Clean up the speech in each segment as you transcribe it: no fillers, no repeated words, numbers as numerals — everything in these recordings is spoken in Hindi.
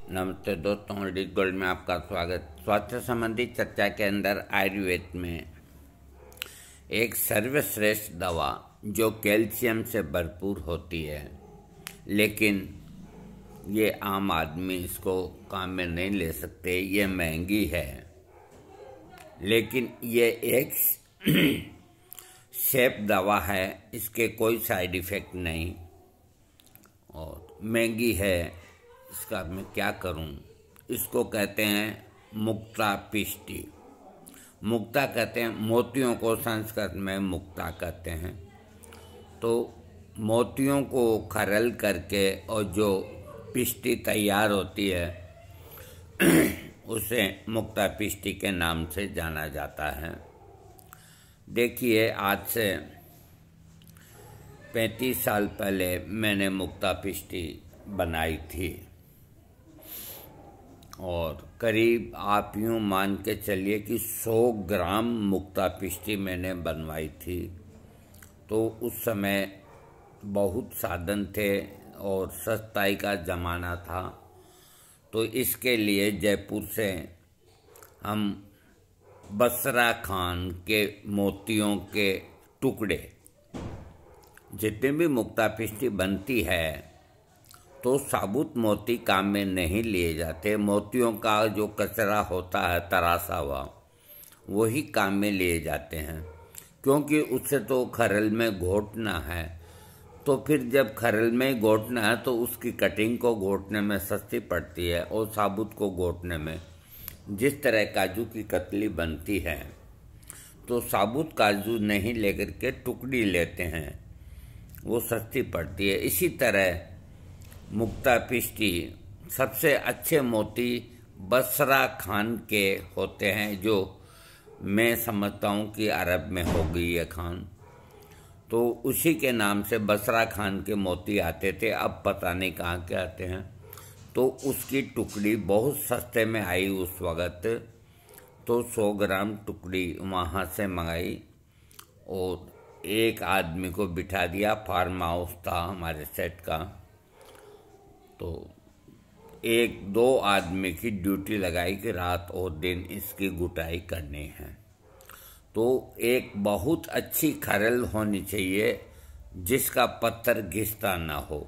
नमस्ते दोस्तों, डिज गोल्ड में आपका स्वागत। स्वास्थ्य संबंधी चर्चा के अंदर आयुर्वेद में एक सर्वश्रेष्ठ दवा जो कैल्शियम से भरपूर होती है, लेकिन ये आम आदमी इसको काम में नहीं ले सकते, ये महंगी है। लेकिन ये एक सेफ दवा है, इसके कोई साइड इफ़ेक्ट नहीं और महंगी है। इसका मैं क्या करूं? इसको कहते हैं मुक्ता पिष्टी। मुक्ता कहते हैं, मोतियों को संस्कृत में मुक्ता कहते हैं। तो मोतियों को खरल करके और जो पिष्टी तैयार होती है उसे मुक्ता पिष्टी के नाम से जाना जाता है। देखिए, आज से 35 साल पहले मैंने मुक्ता पिष्टी बनाई थी और करीब आप यूँ मान के चलिए कि 100 ग्राम मुक्ता पिष्टी मैंने बनवाई थी। तो उस समय बहुत साधन थे और सस्ताई का ज़माना था। तो इसके लिए जयपुर से हम बसरा खान के मोतियों के टुकड़े, जितने भी मुक्ता पिष्टी बनती है तो साबुत मोती काम में नहीं लिए जाते। मोतियों का जो कचरा होता है तरासा हुआ, वही काम में लिए जाते हैं, क्योंकि उससे तो खरल में घोटना है। तो फिर जब खरल में घोटना है तो उसकी कटिंग को घोटने में सस्ती पड़ती है और साबुत को घोटने में, जिस तरह काजू की कतली बनती है तो साबुत काजू नहीं लेकर के टुकड़ी लेते हैं, वो सस्ती पड़ती है। इसी तरह मुक्ता पिष्टी सबसे अच्छे मोती बसरा खान के होते हैं, जो मैं समझता हूँ कि अरब में हो गई है खान। तो उसी के नाम से बसरा खान के मोती आते थे, अब पता नहीं कहाँ के आते हैं। तो उसकी टुकड़ी बहुत सस्ते में आई उस वक़्त। तो 100 ग्राम टुकड़ी वहाँ से मंगाई और एक आदमी को बिठा दिया। फार्म हाउस था हमारे सेट का, तो 1-2 आदमी की ड्यूटी लगाई कि रात और दिन इसकी गुटाई करनी है। तो एक बहुत अच्छी खरल होनी चाहिए जिसका पत्थर घिसता ना हो।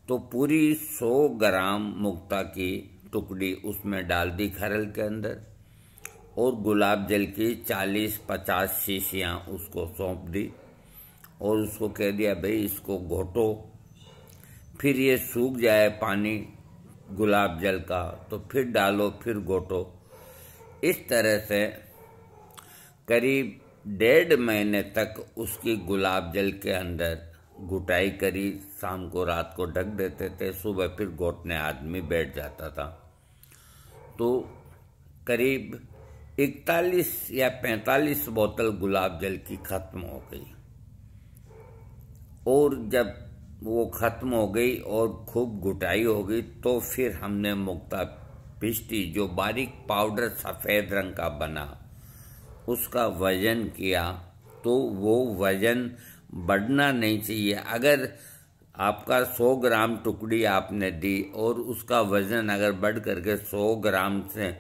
तो पूरी 100 ग्राम मुक्ता की टुकड़ी उसमें डाल दी खरल के अंदर और गुलाब जल की 40-50 शीशियाँ उसको सौंप दी और उसको कह दिया, भाई इसको घोटो। फिर ये सूख जाए पानी गुलाब जल का तो फिर डालो, फिर घोटो। इस तरह से करीब 1.5 महीने तक उसकी गुलाब जल के अंदर घुटाई करी। शाम को रात को ढक देते थे, सुबह फिर घोटने आदमी बैठ जाता था। तो करीब 41 या 45 बोतल गुलाब जल की खत्म हो गई। और जब वो ख़त्म हो गई और खूब घुटाई हो गई तो फिर हमने मुक्ता पिष्टी, जो बारीक पाउडर सफ़ेद रंग का बना, उसका वज़न किया। तो वो वज़न बढ़ना नहीं चाहिए। अगर आपका 100 ग्राम टुकड़ी आपने दी और उसका वज़न अगर बढ़ करके 100 ग्राम से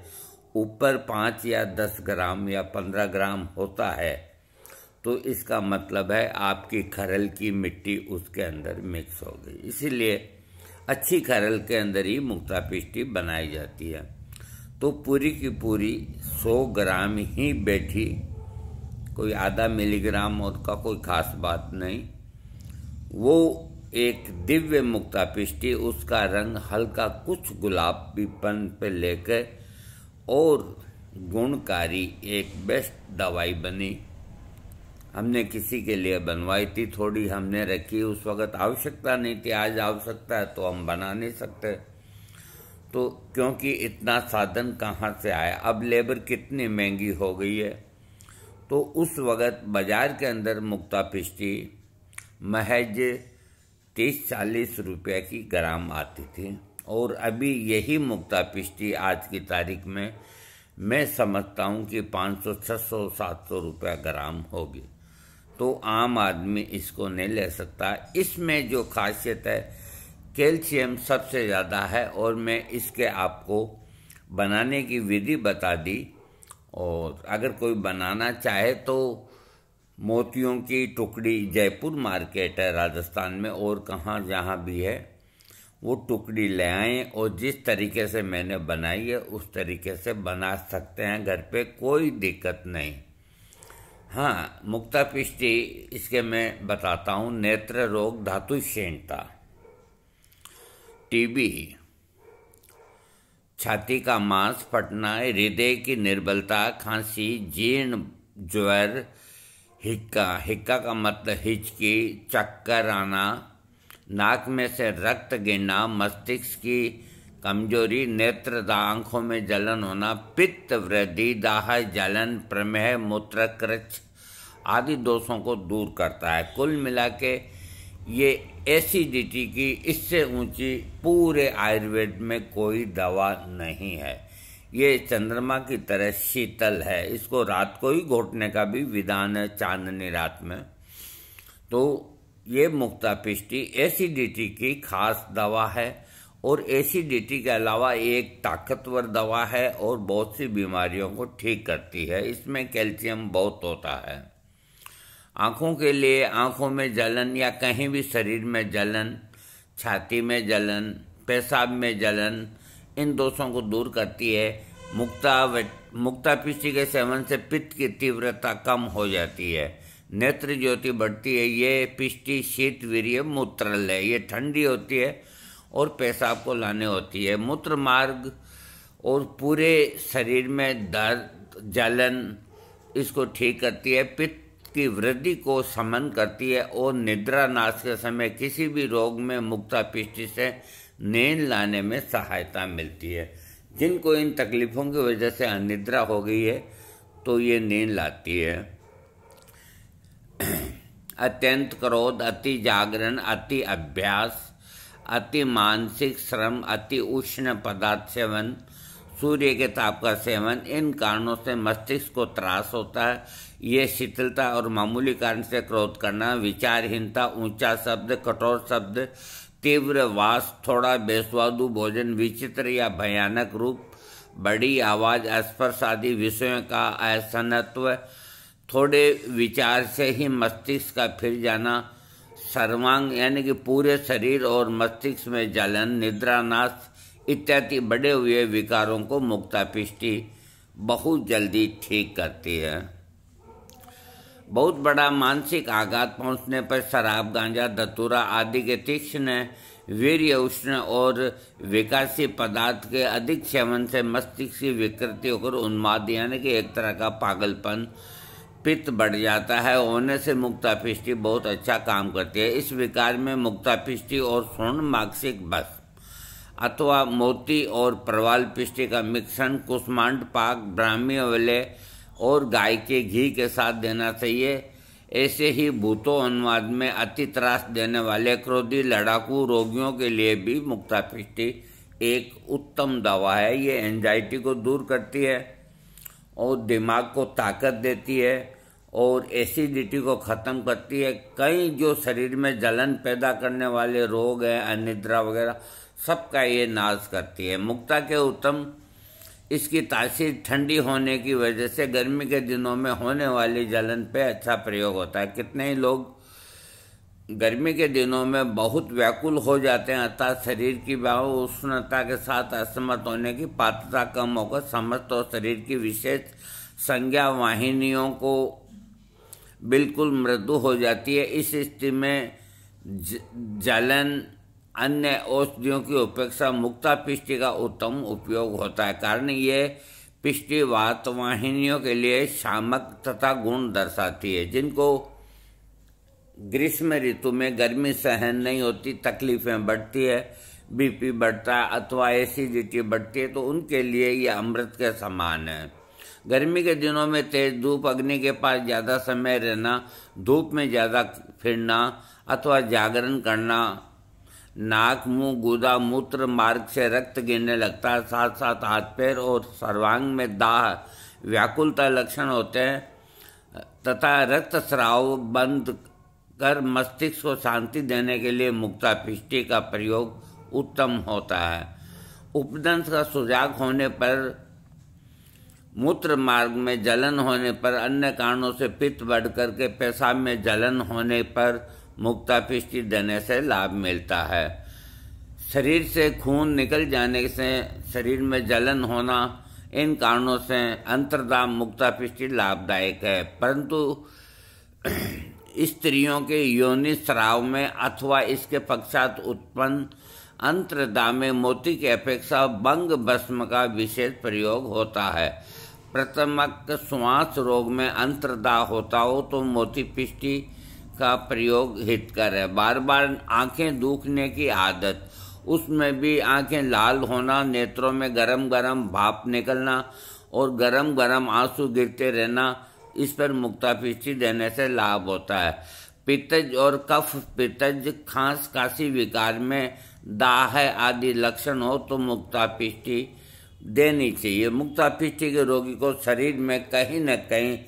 ऊपर 5 या 10 ग्राम या 15 ग्राम होता है तो इसका मतलब है आपकी खरल की मिट्टी उसके अंदर मिक्स हो गई। इसीलिए अच्छी खरल के अंदर ही मुक्ता पिष्टी बनाई जाती है। तो पूरी की पूरी 100 ग्राम ही बैठी, कोई आधा मिलीग्राम और का कोई ख़ास बात नहीं। वो एक दिव्य मुक्ता पिष्टी, उसका रंग हल्का कुछ गुलाबीपन पे लेकर और गुणकारी एक बेस्ट दवाई बनी। हमने किसी के लिए बनवाई थी, थोड़ी हमने रखी। उस वक़्त आवश्यकता नहीं थी, आज आवश्यकता है तो हम बना नहीं सकते। तो क्योंकि इतना साधन कहाँ से आया, अब लेबर कितनी महंगी हो गई है। तो उस वक़्त बाज़ार के अंदर मुक्ता पिष्टी महज 30-40 रुपये की ग्राम आती थी और अभी यही मुक्ता पिष्टी आज की तारीख में मैं समझता हूँ कि 500, 600, 700 रुपये ग्राम होगी। तो आम आदमी इसको नहीं ले सकता। इसमें जो खासियत है कैल्शियम सबसे ज़्यादा है और मैं इसके आपको बनाने की विधि बता दी। और अगर कोई बनाना चाहे तो मोतियों की टुकड़ी, जयपुर मार्केट है राजस्थान में और कहाँ जहाँ भी है, वो टुकड़ी ले आएँ और जिस तरीके से मैंने बनाई है उस तरीके से बना सकते हैं घर पे, कोई दिक्कत नहीं। हाँ, मुक्तापिष्टी इसके मैं बताता हूँ। नेत्र रोग, धातुक्षीणता, टीबी, छाती का मांस फटना, हृदय की निर्बलता, खांसी, जीर्ण ज्वर, हिक्का का मतलब हिचकी, चक्कर आना, नाक में से रक्त गिरना, मस्तिष्क की कमजोरी, नेत्र आंखों में जलन होना, पित्त वृद्धि, दाह, जलन, प्रमेह, मूत्रकृच्छ आदि दोषों को दूर करता है। कुल मिला के ये एसिडिटी की इससे ऊंची पूरे आयुर्वेद में कोई दवा नहीं है। ये चंद्रमा की तरह शीतल है, इसको रात को ही घोटने का भी विधान है, चांदनी रात में। तो ये मुक्तापिष्टी एसिडिटी की खास दवा है और एसिडिटी के अलावा एक ताकतवर दवा है और बहुत सी बीमारियों को ठीक करती है। इसमें कैल्शियम बहुत होता है। आँखों के लिए आँखों में जलन या कहीं भी शरीर में जलन, छाती में जलन, पेशाब में जलन, इन दोषों को दूर करती है। मुक्तापिष्टी के सेवन से पित्त की तीव्रता कम हो जाती है, नेत्र ज्योति बढ़ती है। ये पिष्टी शीत वीर्य मूत्रल है, ये ठंडी होती है और पेशाब को लाने होती है। मूत्र मार्ग और पूरे शरीर में दर्द, जलन, इसको ठीक करती है। पित्त की वृद्धि को शमन करती है और निद्रा नाश के समय किसी भी रोग में मुक्तापिष्टी से नींद लाने में सहायता मिलती है। जिनको इन तकलीफों की वजह से अनिद्रा हो गई है तो ये नींद लाती है। अत्यंत क्रोध, अति जागरण, अति अभ्यास, अति मानसिक श्रम, अति उष्ण पदार्थ सेवन, सूर्य के ताप का सेवन, इन कारणों से मस्तिष्क को त्रास होता है। ये शिथिलता और मामूली कारण से क्रोध करना, विचारहीनता, ऊंचा शब्द, कठोर शब्द, तीव्र वास, थोड़ा बेस्वादु भोजन, विचित्र या भयानक रूप, बड़ी आवाज, स्पर्श आदि विषयों का असहनत्व, थोड़े विचार से ही मस्तिष्क का फिर जाना, सर्वांग यानी कि पूरे शरीर और मस्तिष्क में जलन, निद्रानाश इत्यादि बढ़े हुए विकारों को मुक्तापिष्टी बहुत जल्दी ठीक करती है। बहुत बड़ा मानसिक आघात पहुंचने पर शराब, गांजा, धतूरा आदि के तीक्ष्ण, वीर्य उष्ण और विकासी पदार्थ के अधिक सेवन से मस्तिष्क की विकृति होकर उन्माद यानी कि एक तरह का पागलपन, पित्त बढ़ जाता है। होने से मुक्तापिष्टी बहुत अच्छा काम करती है। इस विकार में मुक्तापिष्टी और स्वर्ण मार्गसिक बस अथवा मोती और प्रवाल पिष्टी का मिश्रण कुष्मांड पाक, ब्राह्मी वले और गाय के घी के साथ देना चाहिए। ऐसे ही भूतों अनुवाद में अति त्रास देने वाले क्रोधी लड़ाकू रोगियों के लिए भी मुक्तापिष्टी एक उत्तम दवा है। ये एंजाइटी को दूर करती है और दिमाग को ताकत देती है और एसिडिटी को ख़त्म करती है। कई जो शरीर में जलन पैदा करने वाले रोग हैं, अनिद्रा वगैरह, सबका ये नाश करती है। मुक्ता के उत्तम इसकी तासीर ठंडी होने की वजह से गर्मी के दिनों में होने वाली जलन पे अच्छा प्रयोग होता है। कितने ही लोग गर्मी के दिनों में बहुत व्याकुल हो जाते हैं, अर्थात शरीर की उष्णता के साथ असमर्थ होने की पात्रता कम होकर समस्त और शरीर की विशेष संज्ञा वाहिनियों को बिल्कुल मृदु हो जाती है। इस स्थिति में जलन अन्य औषधियों की अपेक्षा मुक्तापिष्टी का उत्तम उपयोग होता है। कारण ये पिष्टी वात वाहिनियों के लिए शामक तथा गुण दर्शाती है। जिनको ग्रीष्म ऋतु में गर्मी सहन नहीं होती, तकलीफें बढ़ती है, बीपी बढ़ता है अथवा एसिडिटी बढ़ती है, तो उनके लिए ये अमृत के समान है। गर्मी के दिनों में तेज धूप, अग्नि के पास ज़्यादा समय रहना, धूप में ज़्यादा फिरना अथवा जागरण करना, नाक, मुंह, गुदा, मूत्र मार्ग से रक्त गिरने लगता है, साथ साथ हाथ पैर और सर्वांग में दाह, व्याकुलता लक्षण होते हैं तथा रक्तस्राव बंद कर मस्तिष्क को शांति देने के लिए मुक्तापिष्टी का प्रयोग उत्तम होता है। उपदंश का सुजाग होने पर, मूत्र मार्ग में जलन होने पर, अन्य कारणों से पित्त बढ़ करके पेशाब में जलन होने पर मुक्तापिष्टी देने से लाभ मिलता है। शरीर से खून निकल जाने से शरीर में जलन होना, इन कारणों से अंतर्दाह मुक्तापिष्टी लाभदायक है। परंतु स्त्रियों के योनि स्राव में अथवा इसके पश्चात उत्पन्न अंतर्दाह में मोती की अपेक्षा बंग भस्म का विशेष प्रयोग होता है। प्रथमक श्वास रोग में अंतर्दाह होता हो तो मोती पिष्टी का प्रयोग हितकर है। बार बार आंखें दुखने की आदत, उसमें भी आंखें लाल होना, नेत्रों में गरम गरम भाप निकलना और गरम गरम आंसू गिरते रहना, इस पर मुक्तापिष्टी देने से लाभ होता है। पित्तज और कफ पित्तज, खांस काशी विकार में दाह आदि लक्षण हो तो मुक्तापिष्टी देनी चाहिए। मुक्तापिष्टी के रोगी को शरीर में कहीं न कहीं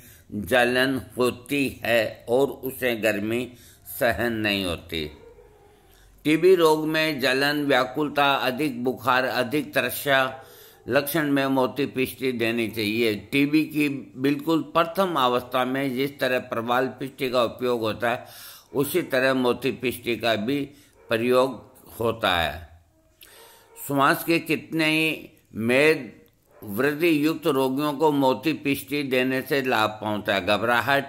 जलन होती है और उसे गर्मी सहन नहीं होती। टीबी रोग में जलन, व्याकुलता, अधिक बुखार, अधिक तृष्णा लक्षण में मोतीपिष्टी देनी चाहिए। टीबी की बिल्कुल प्रथम अवस्था में जिस तरह प्रवाल पिष्टी का उपयोग होता है, उसी तरह मोतीपिष्टी का भी प्रयोग होता है। श्वास के कितने ही मेद वृद्धि युक्त रोगियों को मोतीपिष्टी देने से लाभ पहुंचता है। घबराहट,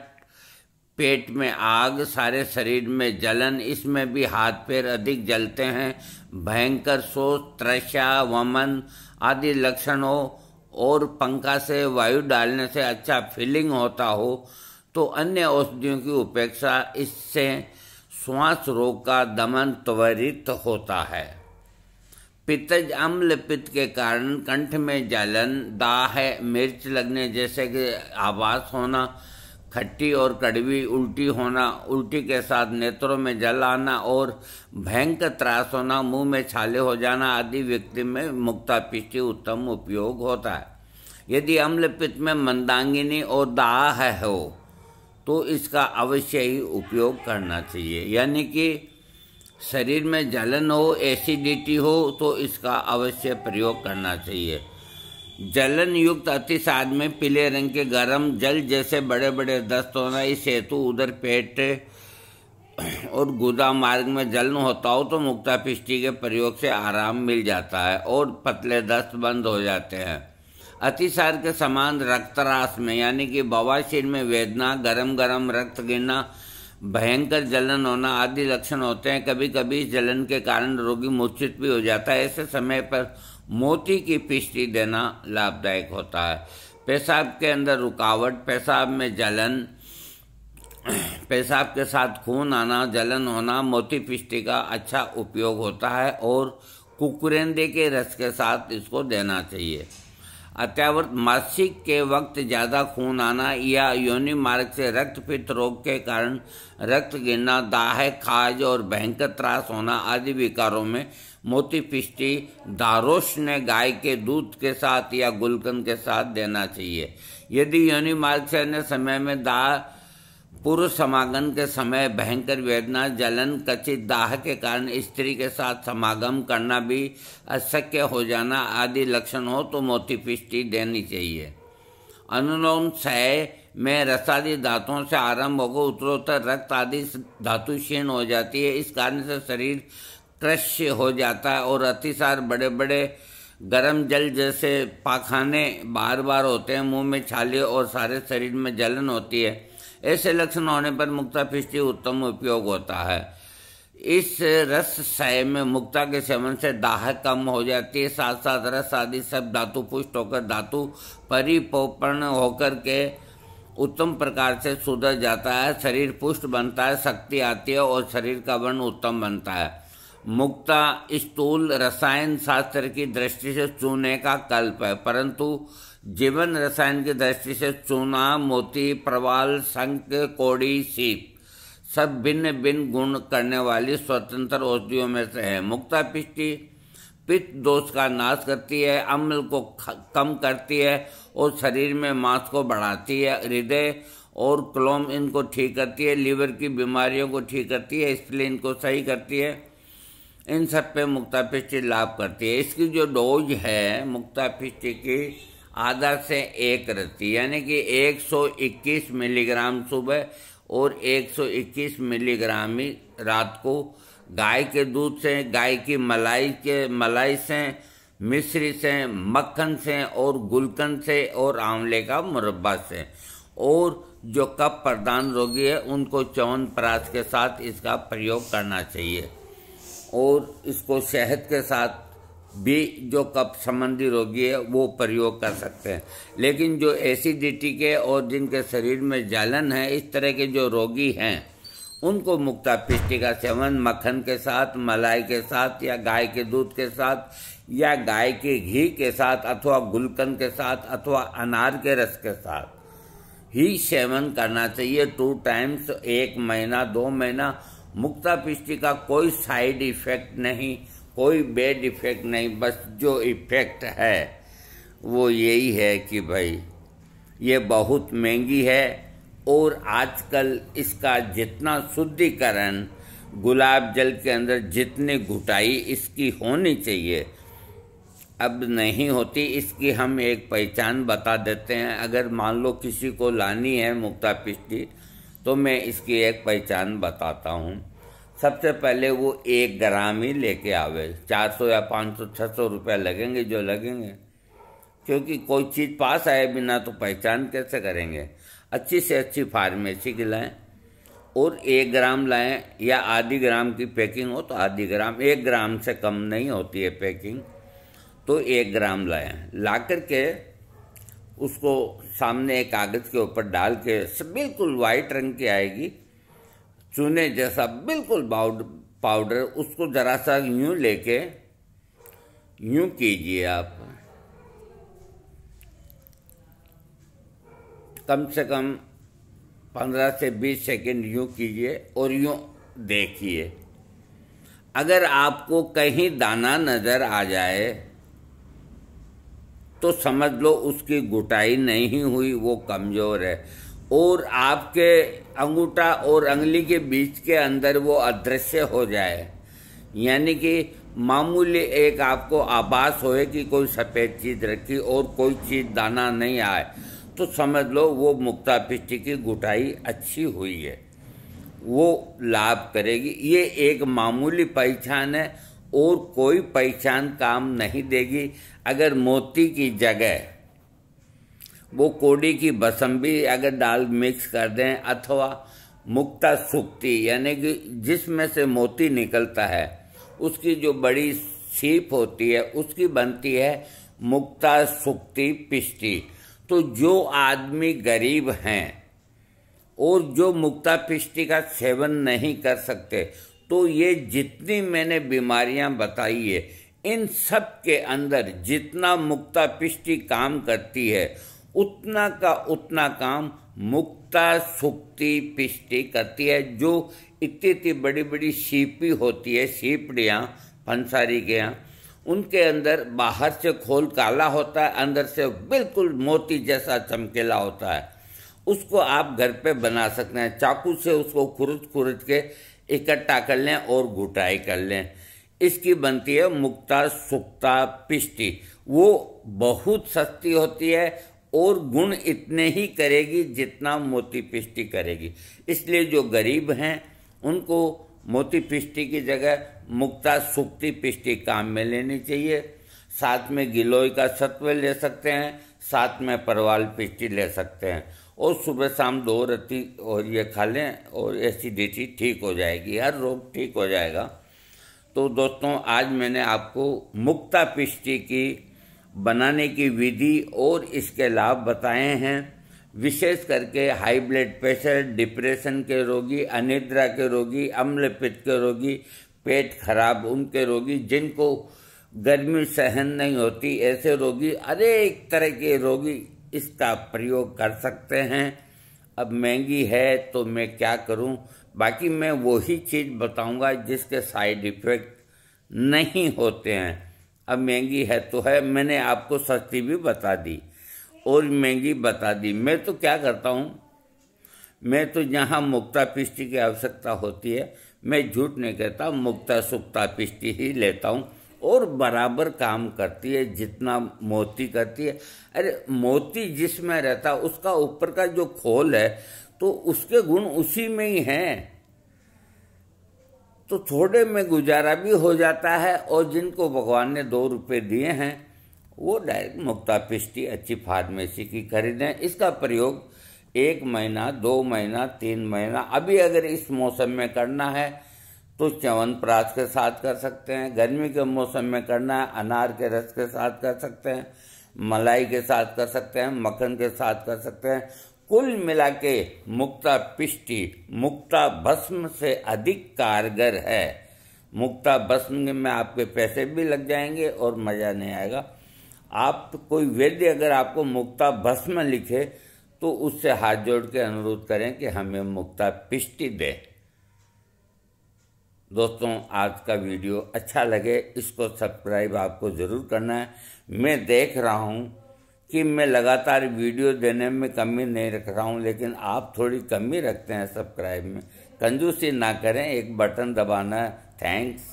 पेट में आग, सारे शरीर में जलन, इसमें भी हाथ पैर अधिक जलते हैं, भयंकर शोष, तृषा, वमन आदि लक्षण हो और पंखा से वायु डालने से अच्छा फीलिंग होता हो तो अन्य औषधियों की उपेक्षा, इससे श्वास रोग का दमन त्वरित होता है। पित्तज अम्ल पित्त के कारण कंठ में जलन, दाह, मिर्च लगने जैसे कि आभास होना, खट्टी और कड़वी उल्टी होना, उल्टी के साथ नेत्रों में जल आना और भयंकर त्रास होना, मुंह में छाले हो जाना आदि व्यक्ति में मुक्तापिष्टी उत्तम उपयोग होता है। यदि अम्ल पित्त में मंदांगिनी और दाह हो तो इसका अवश्य ही उपयोग करना चाहिए। यानी कि शरीर में जलन हो, एसिडिटी हो तो इसका अवश्य प्रयोग करना चाहिए। जलन युक्त अतिसाद में पीले रंग के गर्म जल जैसे बड़े बड़े दस्त होना, इस हेतु उधर पेट और गुदा मार्ग में जलन होता हो तो मुक्तापिष्टी के प्रयोग से आराम मिल जाता है और पतले दस्त बंद हो जाते हैं। अतिसार के समान रक्तरास में यानी कि बवासीर में वेदना, गरम गरम रक्त गिरना, भयंकर जलन होना आदि लक्षण होते हैं। कभी कभी जलन के कारण रोगी मूर्छित भी हो जाता है। ऐसे समय पर मोती की पिष्टी देना लाभदायक होता है। पेशाब के अंदर रुकावट, पेशाब में जलन, पेशाब के साथ खून आना, जलन होना, मोती पिष्टी का अच्छा उपयोग होता है और कुकुरेंदे के रस के साथ इसको देना चाहिए। अत्यावर्त मासिक के वक्त ज़्यादा खून आना या योनि मार्ग से रक्त पित्त रोग के कारण रक्त गिरना, दाह, खाज और भयंकर त्रास होना आदि विकारों में मोतीपिष्टी दारोष्ण गाय के दूध के साथ या गुलकंद के साथ देना चाहिए। यदि योनि मार्ग से अन्य समय में दाह, पूर्व समागम के समय भयंकर वेदना, जलन, कचित दाह के कारण स्त्री के साथ समागम करना भी अशक्य हो जाना आदि लक्षण हो तो मोतीपिष्टी देनी चाहिए। अनुलोम क्षय में रसादि धातुओं से आरंभ होकर उत्तरोत्तर रक्त आदि धातु क्षीण हो जाती है। इस कारण से शरीर कृष्य हो जाता है और अतिसार, बड़े बड़े गर्म जल जैसे पाखाने बार बार होते हैं, मुंह में छाले और सारे शरीर में जलन होती है। ऐसे लक्षण होने पर मुक्तापिष्टी उत्तम उपयोग होता है। इस रस क्षय में मुक्ता के सेवन से दाह कम हो जाती है, साथ साथ रस आदि सब धातु पुष्ट होकर धातु परिपोषण होकर के उत्तम प्रकार से सुधर जाता है, शरीर पुष्ट बनता है, शक्ति आती है और शरीर का वर्ण उत्तम बनता है। मुक्ता स्थूल रसायन शास्त्र की दृष्टि से चूने का कल्प है, परंतु जीवन रसायन की दृष्टि से चूना, मोती, प्रवाल, शंख, कोड़ी, सीप सब भिन्न भिन्न गुण करने वाली स्वतंत्र औषधियों में से है। मुक्तापिष्टी पित्त दोष का नाश करती है, अम्ल को कम करती है और शरीर में मांस को बढ़ाती है। हृदय और क्लोम इनको ठीक करती है, लीवर की बीमारियों को ठीक करती है, स्प्लीन को सही करती है। इन सब पे मुक्ता पिष्टी लाभ करती है। इसकी जो डोज है मुक्ता पिष्टी की आधा से 1 रहती, यानी कि 121 मिलीग्राम सुबह और 121 मिलीग्राम ही रात को। गाय के दूध से, गाय की मलाई से, मिश्री से, मक्खन से और गुलकंद से और आंवले का मुरब्बा से। और जो कफ प्रदान रोगी है उनको च्यवनप्राश के साथ इसका प्रयोग करना चाहिए। और इसको शहद के साथ भी जो कफ संबंधी रोगी है वो प्रयोग कर सकते हैं। लेकिन जो एसिडिटी के और जिनके शरीर में जलन है, इस तरह के जो रोगी हैं, उनको मुक्ता पिष्टी का सेवन मक्खन के साथ, मलाई के साथ, या गाय के दूध के साथ, या गाय के घी के साथ, अथवा गुलकंद के साथ, अथवा अनार के रस के साथ ही सेवन करना चाहिए 2 टाइम्स, 1 महीना 2 महीना। मुक्ता पिष्टी का कोई साइड इफेक्ट नहीं, कोई बैड इफेक्ट नहीं, बस जो इफेक्ट है वो यही है कि भाई ये बहुत महंगी है। और आजकल इसका जितना शुद्धिकरण गुलाब जल के अंदर जितनी घुटाई इसकी होनी चाहिए अब नहीं होती। इसकी हम एक पहचान बता देते हैं। अगर मान लो किसी को लानी है मुक्ता पिष्टी तो मैं इसकी एक पहचान बताता हूँ। सबसे पहले वो 1 ग्राम ही लेके आवे। 400 या 500 600 रुपया लगेंगे जो लगेंगे, क्योंकि कोई चीज़ पास आए बिना तो पहचान कैसे करेंगे। अच्छी से अच्छी फार्मेसी की लाएँ और 1 ग्राम लाएँ, या आधी ग्राम की पैकिंग हो तो आधी ग्राम, 1 ग्राम से कम नहीं होती है पैकिंग, तो 1 ग्राम लाएँ। ला करके उसको सामने एक कागज़ के ऊपर डाल के, बिल्कुल वाइट रंग की आएगी, चूने जैसा बिल्कुल पाउडर, उसको ज़रा सा यूँ लेके यूँ कीजिए आप, कम से कम 15 से 20 सेकंड यूँ कीजिए और यूँ देखिए। अगर आपको कहीं दाना नज़र आ जाए तो समझ लो उसकी गुटाई नहीं हुई, वो कमज़ोर है। और आपके अंगूठा और अंगुली के बीच के अंदर वो अदृश्य हो जाए, यानी कि मामूली एक आपको आभास होए कि कोई सफ़ेद चीज़ रखी और कोई चीज़ दाना नहीं आए, तो समझ लो वो मुक्ता पिष्टी की गुटाई अच्छी हुई है, वो लाभ करेगी। ये एक मामूली पहचान है और कोई पहचान काम नहीं देगी। अगर मोती की जगह वो कोड़ी की बसम भी अगर डाल मिक्स कर दें, अथवा मुक्ता सुक्ति, यानी कि जिसमें से मोती निकलता है उसकी जो बड़ी सीप होती है उसकी बनती है मुक्ता सुक्ति पिष्टी। तो जो आदमी गरीब हैं और जो मुक्ता पिष्टी का सेवन नहीं कर सकते, तो ये जितनी मैंने बीमारियां बताई है इन सब के अंदर जितना मुक्ता पिष्टी काम करती है उतना का उतना काम मुक्ता सुक्ति पिष्टी करती है। जो इतनी बड़ी बड़ी सीपी होती है, सीपड़ियाँ पंसारी के यहाँ, उनके अंदर बाहर से खोल काला होता है, अंदर से बिल्कुल मोती जैसा चमकीला होता है। उसको आप घर पे बना सकते हैं, चाकू से उसको खुरच के इकट्ठा कर लें और घुटाई कर लें। इसकी बनती है मुक्ता सुक्ता पिष्टी। वो बहुत सस्ती होती है और गुण इतने ही करेगी जितना मोती पिष्टी करेगी। इसलिए जो गरीब हैं उनको मोती पिष्टी की जगह मुक्ता सुक्ति पिष्टी काम में लेनी चाहिए। साथ में गिलोय का सत्व ले सकते हैं, साथ में परवाल पिष्टी ले सकते हैं, और सुबह शाम 2 रत्ती और ये खा लें और एसिडिटी ठीक हो जाएगी, हर रोग ठीक हो जाएगा। तो दोस्तों, आज मैंने आपको मुक्ता पिष्टी की बनाने की विधि और इसके लाभ बताए हैं। विशेष करके हाई ब्लड प्रेशर, डिप्रेशन के रोगी, अनिद्रा के रोगी, अम्ल पित्त के रोगी, पेट खराब उनके रोगी, जिनको गर्मी सहन नहीं होती, ऐसे रोगी, अनेक तरह के रोगी इसका प्रयोग कर सकते हैं। अब महंगी है तो मैं क्या करूं, बाकी मैं वही चीज़ बताऊंगा जिसके साइड इफ़ेक्ट नहीं होते हैं। अब महंगी है तो है, मैंने आपको सस्ती भी बता दी और महंगी बता दी। मैं तो क्या करता हूँ, मैं तो जहाँ मुक्ता पिष्टी की आवश्यकता होती है, मैं झूठ नहीं कहता, मुक्ता सुक्ता पिष्टी ही लेता हूँ और बराबर काम करती है जितना मोती करती है। अरे मोती जिसमें रहता उसका ऊपर का जो खोल है तो उसके गुण उसी में ही हैं, तो थोड़े में गुजारा भी हो जाता है। और जिनको भगवान ने 2 रुपये दिए हैं वो डायरेक्ट मुक्ता पिष्टी अच्छी फार्मेसी की खरीदें। इसका प्रयोग 1 महीना, 2 महीना, 3 महीना, अभी अगर इस मौसम में करना है तो च्यवनप्राश के साथ कर सकते हैं, गर्मी के मौसम में करना है अनार के रस के साथ कर सकते हैं, मलाई के साथ कर सकते हैं, मक्खन के साथ कर सकते हैं। कुल मिला के मुक्ता पिष्टी मुक्ता भस्म से अधिक कारगर है। मुक्ता भस्म में आपके पैसे भी लग जाएंगे और मज़ा नहीं आएगा। आप कोई वैद्य अगर आपको मुक्ता भस्म लिखे तो उससे हाथ जोड़ के अनुरोध करें कि हमें मुक्ता पिष्टी दे। दोस्तों, आज का वीडियो अच्छा लगे इसको सब्सक्राइब आपको ज़रूर करना है। मैं देख रहा हूँ कि मैं लगातार वीडियो देने में कमी नहीं रख रहा हूँ, लेकिन आप थोड़ी कमी रखते हैं सब्सक्राइब में। कंजूसी ना करें, एक बटन दबाना है। थैंक्स।